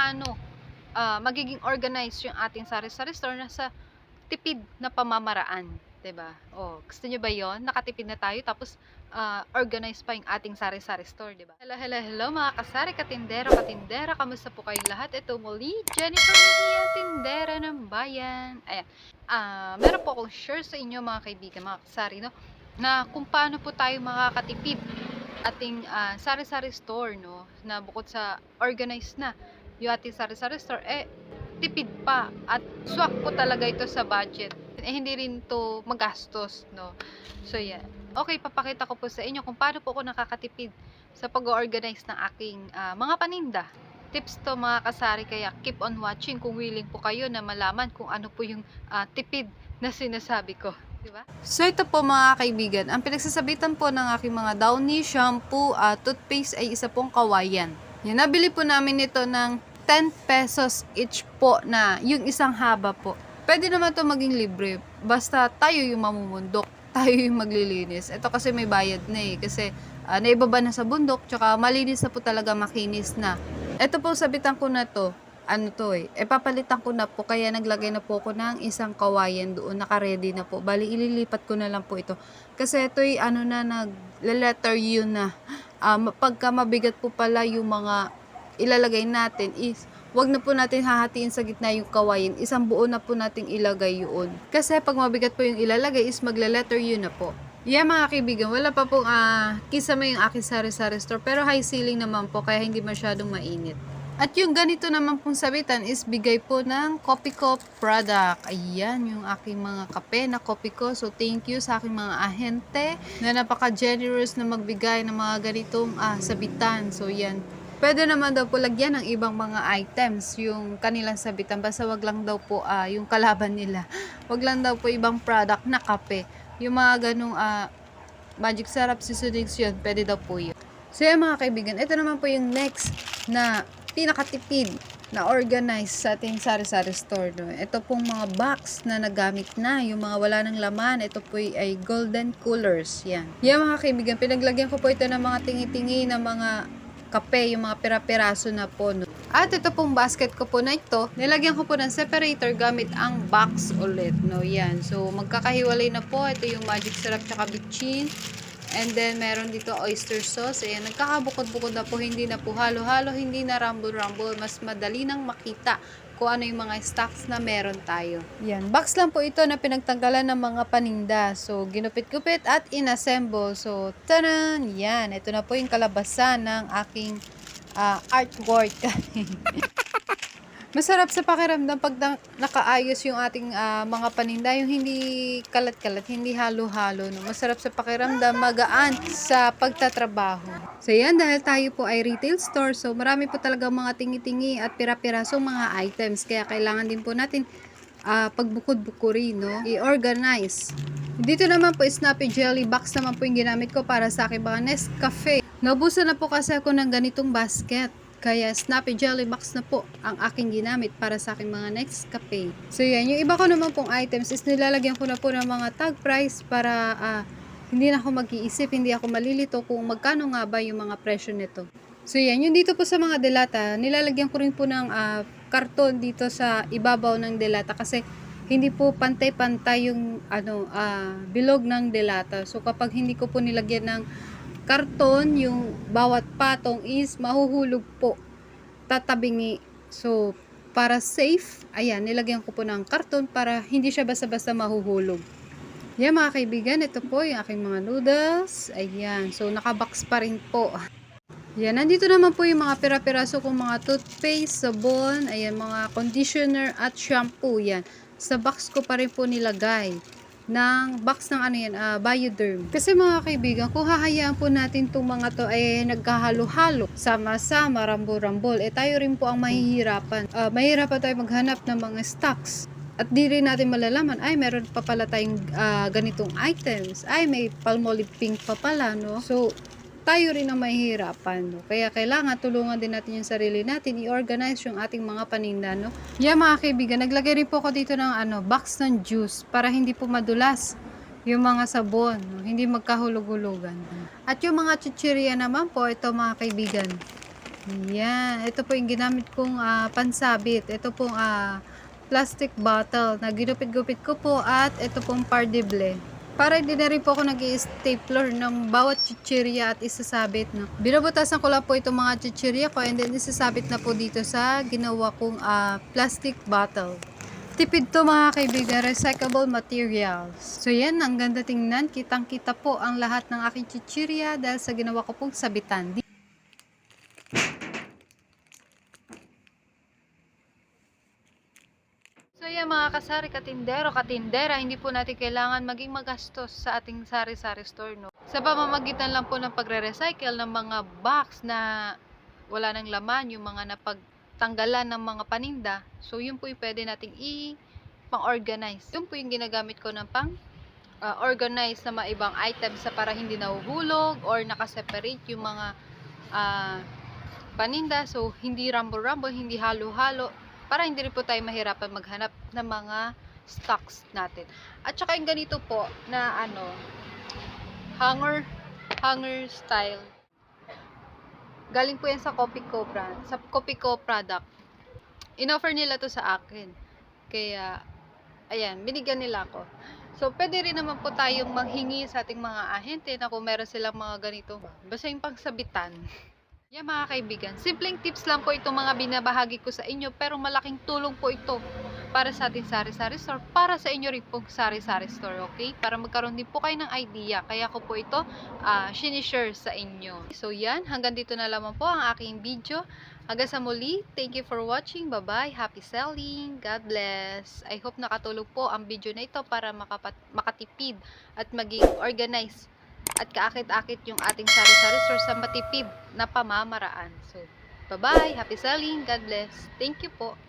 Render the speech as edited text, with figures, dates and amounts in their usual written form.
paano magiging organized yung ating sari-sari store na sa tipid na pamamaraan, 'di ba? Oh, gusto niyo ba 'yon? Nakatipid na tayo tapos organized pa yung ating sari-sari store, 'di ba? Hello, hello, hello mga kasari, katindero, katindera, kamusta po kayong lahat? Ito muli, Jennifer Mejia, tindera ng bayan. Ayan. Meron po akong share sa inyo mga kaibigan, mga kasari, no? Na kung paano po tayo makakatipid ating sari-sari store, no? Na bukod sa organized na yung ating sari-sari store, tipid pa at swak po talaga ito sa budget. Hindi rin to magastos, no? So, yeah. Okay, papakita ko po sa inyo kung paano po ako nakakatipid sa pag-organize ng aking mga paninda. Tips to mga kasari, kaya keep on watching kung willing po kayo na malaman kung ano po yung tipid na sinasabi ko. Diba? So ito po mga kaibigan, ang pinagsasabitan po ng aking mga Downy shampoo at toothpaste ay isa pong kawayan. Yan, nabili po namin ito ng 10 pesos each po na yung isang haba po. Pwede naman to maging libre, basta tayo yung mamumundok, tayo yung maglilinis. Ito kasi may bayad na kasi naibaba na sa bundok, tsaka malinis na po talaga, makinis na. Ito po sabitan ko na to, papalitan ko na po, kaya naglagay na po ako ng isang kawayan doon, naka-ready na po. Bali, ililipat ko na lang po ito. Kasi ito'y nag-letter U na. Pagka mabigat po pala yung mga ilalagay natin is, wag na po natin hahatiin sa gitna yung kawayan. Isang buo na po nating ilagay yun. Kasi pag mabigat po yung ilalagay is magle-letter U na po. Yeah mga kaibigan, wala pa pong kisame yung aking sari-sari store, pero high ceiling naman po, kaya hindi masyadong mainit. At yung ganito naman pong sabitan is bigay po ng Copico product. Ayan, yung aking mga kape na Copico. So, thank you sa aking mga ahente na napaka-generous na magbigay ng mga ganitong sabitan. So, yan. Pwede naman daw po lagyan ng ibang mga items yung kanilang sabitan. Basta wag lang daw po yung kalaban nila. Wag lang daw po ibang product na kape. Yung mga ganong magic syrup, seasonings yun, pwede daw po yun. So, yan mga kaibigan. Ito naman po yung next na pinakatipid na organized sa ating sari-sari store. No? Ito pong mga box na nagamit na, yung mga wala ng laman, ito po ay golden coolers. Yan. Yan mga kaibigan, pinaglagyan ko po ito ng mga tingi-tingi na mga kape, yung mga pira-piraso na po. No? At ito pong basket ko po na ito, nilagyan ko po ng separator gamit ang box ulit. No? Yan. So, magkakahiwalay na po. Ito yung magic syrup tsaka bitchin. And then, meron dito oyster sauce. Ayan, nagkakabukod-bukod na po. Hindi na po halo-halo, hindi na rumble-rumble. Mas madali nang makita kung ano yung mga stocks na meron tayo. Yan, box lang po ito na pinagtanggalan ng mga paninda. So, ginupit-gupit at inassemble. So, tanan! Yan, ito na po yung kalabasan ng aking artwork. Masarap sa pakiramdam pag nakaayos yung ating mga paninda, yung hindi kalat-kalat, hindi halo-halo. No? Masarap sa pakiramdam, magaan sa pagtatrabaho. So yan, dahil tayo po ay retail store, so marami po talaga mga tingi-tingi at pira-pirasong mga items. Kaya kailangan din po natin pagbukod-bukuri, no? I-organize. Dito naman po, Snappy Jelly Box naman po yung ginamit ko para sa aking mga Nescafe. Naubusan na po kasi ako ng ganitong basket. Kaya Snappy Jelly Box na po ang aking ginamit para sa aking mga Nescafe. So yan, yung iba ko naman pong items is nilalagyan ko na po ng mga tag price para hindi na ako mag-iisip, hindi ako malilito kung magkano nga ba yung mga presyo nito. So yan, yung dito po sa mga delata, nilalagyan ko rin po ng karton dito sa ibabaw ng delata kasi hindi po pantay-pantay yung bilog ng delata. So kapag hindi ko po nilagyan ng karton, yung bawat patong is mahuhulog po, tatabingi. So, para safe, ayan, nilagyan ko po ng karton para hindi siya basta-basta mahuhulog. Yan mga kaibigan, ito po yung aking mga noodles. Ayan, so nakabox pa rin po. Yan, nandito naman po yung mga pira-piraso kong mga toothpaste, sabon, ayan, mga conditioner at shampoo. Yan, sa box ko pa rin po nilagay ng box ng Bioderm. Kasi mga kaibigan, kung hahayaan po natin itong mga to ay nagkahalo-halo, sama-sama, rambol-rambol, tayo rin po ang mahihirapan. Mahirapan tayo maghanap ng mga stocks. At di rin natin malalaman, ay meron pa pala tayong ganitong items. Ay may Palmolive pink pa pala, no? So, tayo rin ang mahihirapan, no? Kaya kailangan tulungan din natin yung sarili natin, i-organize yung ating mga paninda, no? Yeah, mga kaibigan, naglagay rin po ako dito ng box ng juice para hindi po madulas yung mga sabon, no? Hindi magkahulog-hulugan. At yung mga chichirya naman po, ito mga kaibigan, Yan, ito po yung ginamit kong pansabit. Ito pong plastic bottle na ginupit-gupit ko po at ito pong pardible. Para hindi na rin po ako nag-i-stapler ng bawat chichirya at isasabit. No? Binubutasan ko lang po itong mga chichirya ko and then isasabit na po dito sa ginawa kong plastic bottle. Tipid to mga kaibigan, recyclable materials. So yan, ang ganda tingnan. Kitang-kita po ang lahat ng aking chichirya dahil sa ginawa ko pong sabitan. So yan mga kasari, katindero, katindera, hindi po natin kailangan maging magastos sa ating sari-sari store, no? Sa pamamagitan lang po ng pagre-recycle ng mga box na wala nang laman, yung mga napagtanggalan ng mga paninda, so yun po yung pwede nating pang-organize. Yun po yung ginagamit ko ng organize na mga ibang items sa para hindi nahuhulog or nakaseparate yung mga paninda, so hindi rumble-rumble, hindi halo-halo, para hindi rin po tayo mahirapan maghanap ng mga stocks natin. At saka yung ganito po na hanger style. Galing po yan sa Copico brand, sa Copico product. Inoffer nila to sa akin. Kaya ayan, binigyan nila ako. So, pwede rin naman po tayong manghingi sa ating mga ahente na kung meron silang mga ganito. Basta yung pangsabitan. Yan mga kaibigan, simpleng tips lang po itong mga binabahagi ko sa inyo, pero malaking tulong po ito para sa ating sari-sari store, para sa inyo rin pong sari-sari store, okay? Para magkaroon din po kayo ng idea, kaya ko po ito sinishare sa inyo. So yan, hanggang dito na lamang po ang aking video. Hanggang sa muli, thank you for watching, bye-bye, happy selling, God bless. I hope nakatulong po ang video na ito para makatipid at maging organized at kaakit-akit yung ating sari-sari store sa matipid na pamamaraan. So, bye-bye, happy selling, God bless. Thank you po.